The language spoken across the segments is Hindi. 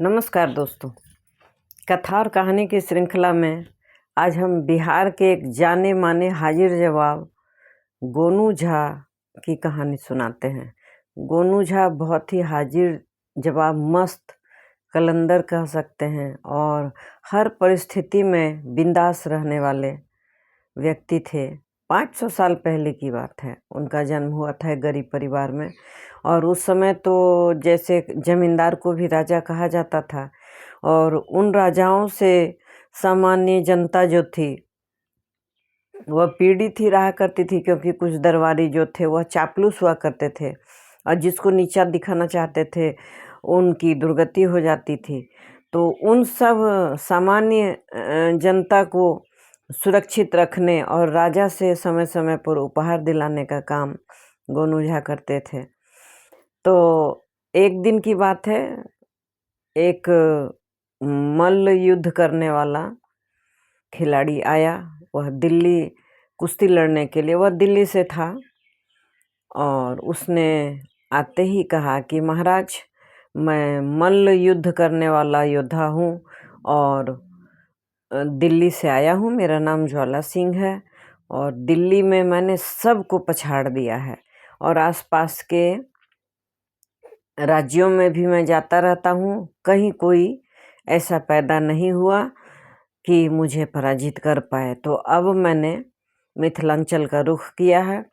नमस्कार दोस्तों। कथा और कहानी की श्रृंखला में आज हम बिहार के एक जाने माने हाजिर जवाब गोनू झा की कहानी सुनाते हैं। गोनू झा बहुत ही हाजिर जवाब मस्त कलंदर कह सकते हैं और हर परिस्थिति में बिंदास रहने वाले व्यक्ति थे। 500 साल पहले की बात है। उनका जन्म हुआ था एक गरीब परिवार में और उस समय तो जैसे जमींदार को भी राजा कहा जाता था और उन राजाओं से सामान्य जनता जो थी वह पीड़ित ही रहा करती थी, क्योंकि कुछ दरबारी जो थे वह चापलूस हुआ करते थे और जिसको नीचा दिखाना चाहते थे उनकी दुर्गति हो जाती थी। तो उन सब सामान्य जनता को सुरक्षित रखने और राजा से समय समय पर उपहार दिलाने का काम गोनू झा करते थे। तो एक दिन की बात है, एक मल्ल युद्ध करने वाला खिलाड़ी आया। वह दिल्ली कुश्ती लड़ने के लिए, वह दिल्ली से था और उसने आते ही कहा कि महाराज, मैं मल्ल युद्ध करने वाला योद्धा हूँ और दिल्ली से आया हूँ। मेरा नाम ज्वाला सिंह है और दिल्ली में मैंने सबको पछाड़ दिया है और आसपास के राज्यों में भी मैं जाता रहता हूँ। कहीं कोई ऐसा पैदा नहीं हुआ कि मुझे पराजित कर पाए। तो अब मैंने मिथिलांचल का रुख किया है।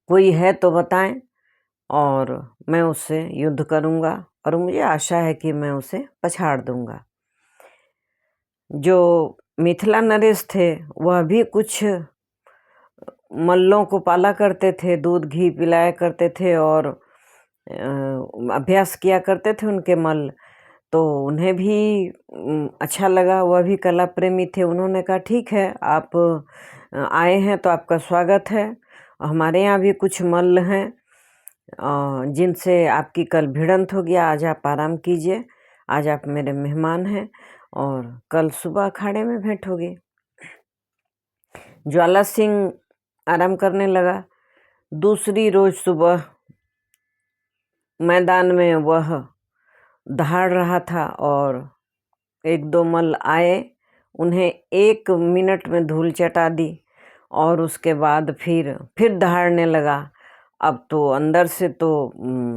कोई है तो बताएं और मैं उससे युद्ध करूँगा और मुझे आशा है कि मैं उसे पछाड़ दूँगा। जो मिथिला नरेश थे वह भी कुछ मल्लों को पाला करते थे, दूध घी पिलाया करते थे और अभ्यास किया करते थे उनके मल्ल। तो उन्हें भी अच्छा लगा, वह भी कला प्रेमी थे। उन्होंने कहा ठीक है, आप आए हैं तो आपका स्वागत है। हमारे यहाँ भी कुछ मल्ल हैं जिनसे आपकी कल भिड़ंत हो गया। आज आप आराम कीजिए, आज आप मेरे मेहमान हैं और कल सुबह अखाड़े में भेंट होगी। ज्वाला सिंह आराम करने लगा। दूसरी रोज सुबह मैदान में वह दहाड़ रहा था और एक दो मल्ल आए, उन्हें 1 मिनट में धूल चटा दी और उसके बाद फिर दहाड़ने लगा। अब तो अंदर से तो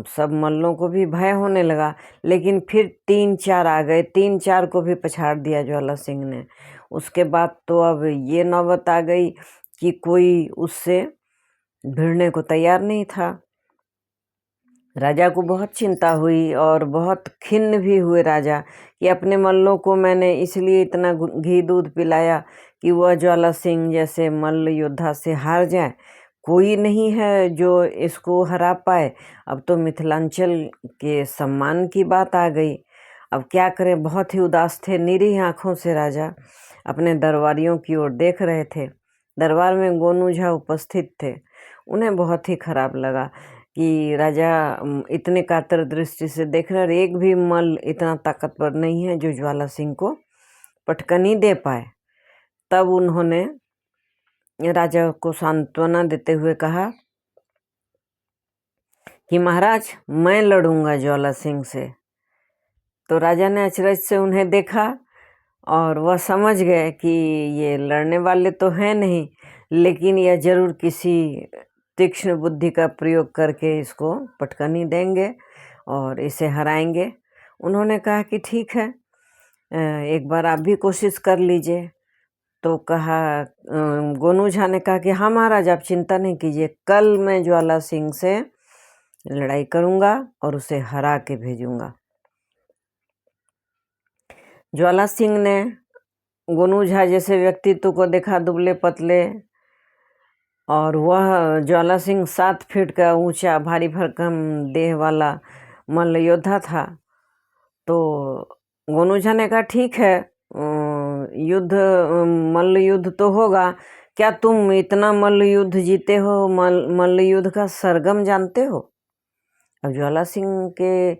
सब मल्लों को भी भय होने लगा, लेकिन फिर 3-4 आ गए, 3-4 को भी पछाड़ दिया ज्वाला सिंह ने। उसके बाद तो अब ये नौबत आ गई कि कोई उससे भिड़ने को तैयार नहीं था। राजा को बहुत चिंता हुई और बहुत खिन्न भी हुए राजा कि अपने मल्लों को मैंने इसलिए इतना घी दूध पिलाया कि वह ज्वाला सिंह जैसे मल्ल योद्धा से हार जाए। कोई नहीं है जो इसको हरा पाए। अब तो मिथिलांचल के सम्मान की बात आ गई। अब क्या करें। बहुत ही उदास थे। निरीह आँखों से राजा अपने दरबारियों की ओर देख रहे थे। दरबार में गोनू झा उपस्थित थे। उन्हें बहुत ही खराब लगा कि राजा इतने कातर दृष्टि से देख रहे और एक भी मल्ल इतना ताकतवर नहीं है जो ज्वाला सिंह को पटकनी दे पाए। तब उन्होंने राजा को सांत्वना देते हुए कहा कि महाराज, मैं लड़ूंगा ज्वाला सिंह से। तो राजा ने अचरज से उन्हें देखा और वह समझ गए कि ये लड़ने वाले तो हैं नहीं, लेकिन यह जरूर किसी तीक्ष्ण बुद्धि का प्रयोग करके इसको पटकनी देंगे और इसे हराएंगे। उन्होंने कहा कि ठीक है, एक बार आप भी कोशिश कर लीजिए। तो कहा, गोनू झा ने कहा कि हाँ महाराज, आप चिंता नहीं कीजिए, कल मैं ज्वाला सिंह से लड़ाई करूँगा और उसे हरा के भेजूँगा। ज्वाला सिंह ने गोनू झा जैसे व्यक्तित्व को देखा, दुबले पतले, और वह ज्वाला सिंह 7 फीट का ऊंचा भारी भरकम देह वाला मल्ल योद्धा था। तो गोनू झा ने कहा ठीक है, युद्ध मल्ल युद्ध तो होगा। क्या तुम इतना मल्ल युद्ध जीते हो? मल्ल युद्ध का सरगम जानते हो? अब ज्वाला सिंह के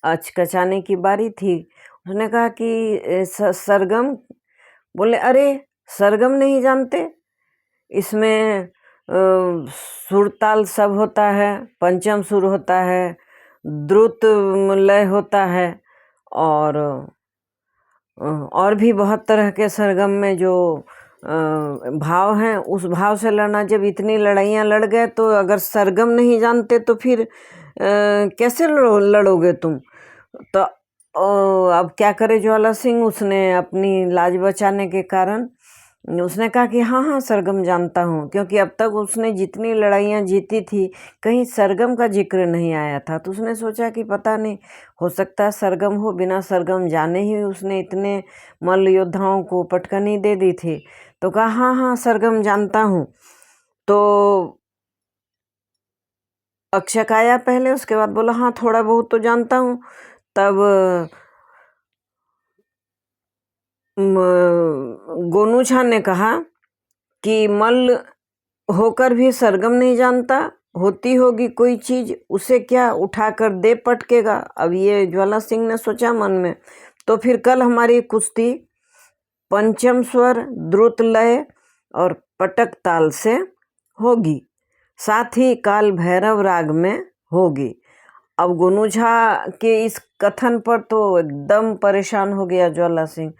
अचकचाने की बारी थी। उसने कहा कि सरगम? बोले, अरे सरगम नहीं जानते? इसमें सुरताल सब होता है, पंचम सुर होता है, द्रुत लय होता है, और भी बहुत तरह के सरगम में जो भाव हैं, उस भाव से लड़ना। जब इतनी लड़ाइयाँ लड़ गए तो अगर सरगम नहीं जानते तो फिर कैसे लड़ोगे तुम? तो अब क्या करे ज्वाला सिंह, उसने अपनी लाज बचाने के कारण उसने कहा कि हाँ हाँ सरगम जानता हूँ, क्योंकि अब तक उसने जितनी लड़ाइयाँ जीती थी कहीं सरगम का जिक्र नहीं आया था। तो उसने सोचा कि पता नहीं, हो सकता है सरगम हो, बिना सरगम जाने ही उसने इतने मल्ल योद्धाओं को पटकनी दे दी थी। तो कहा हाँ हाँ सरगम जानता हूँ। तो अक्षक आया पहले, उसके बाद बोला हाँ थोड़ा बहुत तो जानता हूँ। तब गोनू झा ने कहा कि मल्ल होकर भी सरगम नहीं जानता, होती होगी कोई चीज, उसे क्या उठाकर दे पटकेगा। अब ये ज्वाला सिंह ने सोचा मन में, तो फिर कल हमारी कुश्ती पंचम स्वर, द्रुत लय और पटक ताल से होगी, साथ ही काल भैरव राग में होगी। अब गोनू झा के इस कथन पर तो एकदम परेशान हो गया ज्वाला सिंह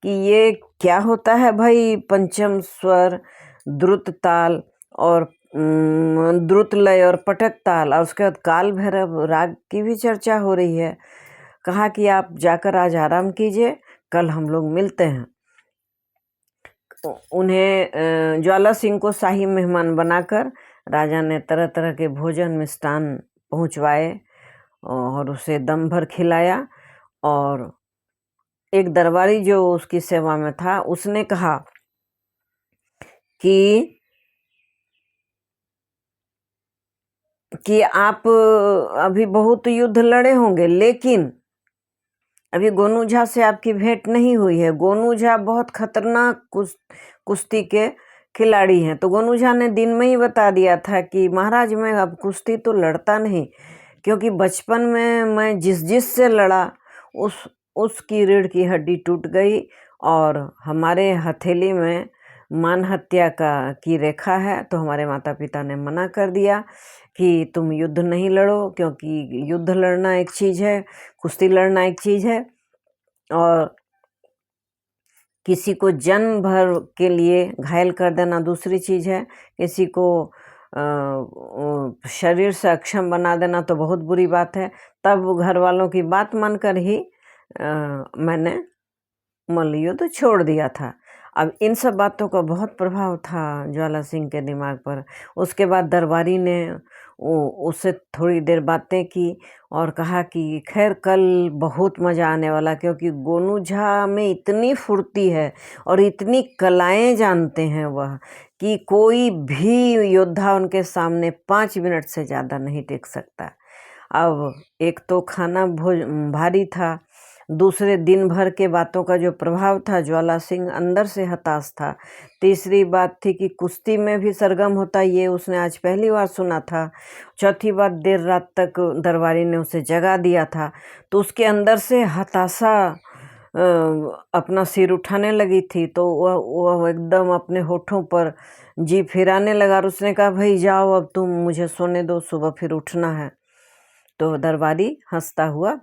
कि ये क्या होता है भाई, पंचम स्वर, द्रुत ताल और द्रुत लय और पटक ताल, और उसके बाद काल भैरव राग की भी चर्चा हो रही है। कहा कि आप जाकर आज आराम कीजिए, कल हम लोग मिलते हैं। उन्हें ज्वाला सिंह को शाही मेहमान बनाकर राजा ने तरह तरह के भोजन मिष्टान पहुंचवाए और उसे दम भर खिलाया। और एक दरबारी जो उसकी सेवा में था, उसने कहा कि आप अभी बहुत युद्ध लड़े होंगे, लेकिन अभी गोनू झा से आपकी भेंट नहीं हुई है। गोनू झा बहुत खतरनाक कुश्ती के खिलाड़ी हैं। तो गोनू झा ने दिन में ही बता दिया था कि महाराज मैं अब कुश्ती तो लड़ता नहीं, क्योंकि बचपन में मैं जिस से लड़ा उसकी रीढ़ की हड्डी टूट गई, और हमारे हथेली में मान हत्या की रेखा है। तो हमारे माता पिता ने मना कर दिया कि तुम युद्ध नहीं लड़ो, क्योंकि युद्ध लड़ना एक चीज़ है, कुश्ती लड़ना एक चीज़ है, और किसी को जन्म भर के लिए घायल कर देना दूसरी चीज़ है। किसी को शरीर से अक्षम बना देना तो बहुत बुरी बात है। तब घर वालों की बात मानकर ही मैंने मल्लयुद्ध छोड़ दिया था। अब इन सब बातों का बहुत प्रभाव था ज्वाला सिंह के दिमाग पर। उसके बाद दरबारी ने उससे थोड़ी देर बातें की और कहा कि खैर कल बहुत मज़ा आने वाला, क्योंकि गोनू झा में इतनी फुर्ती है और इतनी कलाएं जानते हैं वह कि कोई भी योद्धा उनके सामने 5 मिनट से ज़्यादा नहीं टिक सकता। अब एक तो खाना भारी था, दूसरे दिन भर के बातों का जो प्रभाव था, ज्वाला सिंह अंदर से हताश था। तीसरी बात थी कि कुश्ती में भी सरगम होता, ये उसने आज पहली बार सुना था। चौथी बात, देर रात तक दरबारी ने उसे जगा दिया था, तो उसके अंदर से हताशा अपना सिर उठाने लगी थी। तो वह एकदम अपने होठों पर जी फिराने लगा और उसने कहा भाई जाओ, अब तुम मुझे सोने दो, सुबह फिर उठना है। तो दरबारी हंसता हुआ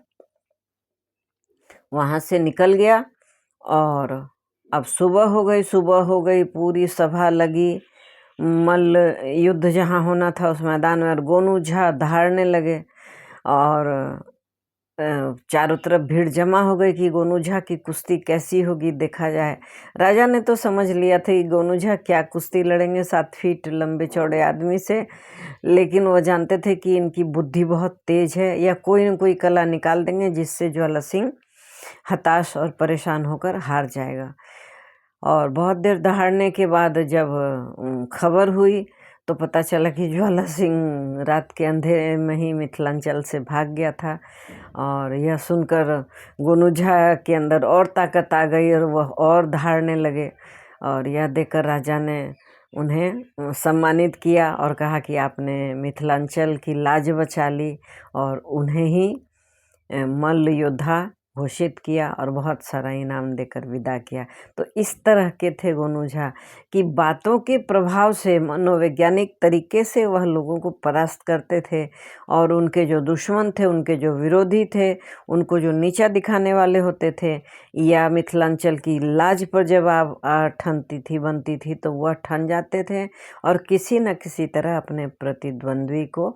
वहाँ से निकल गया। और अब सुबह हो गई, पूरी सभा लगी, मल्ल युद्ध जहाँ होना था उस मैदान में, और गोनू झा दहाड़ने लगे और चारों तरफ भीड़ जमा हो गई कि गोनू झा की कुश्ती कैसी होगी, देखा जाए। राजा ने तो समझ लिया था कि गोनू झा क्या कुश्ती लड़ेंगे 7 फीट लंबे चौड़े आदमी से, लेकिन वो जानते थे कि इनकी बुद्धि बहुत तेज है, या कोई न कोई कला निकाल देंगे जिससे ज्वाला सिंह हताश और परेशान होकर हार जाएगा। और बहुत देर दहाड़ने के बाद जब खबर हुई तो पता चला कि ज्वाला सिंह रात के अंधेरे में ही मिथिलांचल से भाग गया था। और यह सुनकर गोनू झा के अंदर और ताकत आ गई और वह और दहाड़ने लगे। और यह देखकर राजा ने उन्हें सम्मानित किया और कहा कि आपने मिथिलांचल की लाज बचा ली और उन्हें ही मल्ल योद्धा घोषित किया और बहुत सारा इनाम देकर विदा किया। तो इस तरह के थे गोनू झा कि बातों के प्रभाव से, मनोवैज्ञानिक तरीके से वह लोगों को परास्त करते थे और उनके जो दुश्मन थे, उनके जो विरोधी थे, उनको जो नीचा दिखाने वाले होते थे या मिथिलांचल की लाज पर जब ठनती थी, बनती थी, तो वह ठन जाते थे और किसी न किसी तरह अपने प्रतिद्वंद्वी को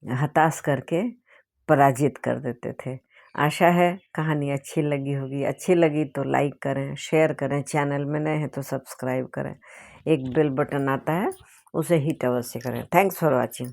हताश करके पराजित कर देते थे। आशा है कहानी अच्छी लगी होगी। अच्छी लगी तो लाइक करें, शेयर करें, चैनल में नए हैं तो सब्सक्राइब करें। एक बेल बटन आता है, उसे हिट अवश्य करें। Thanks for watching.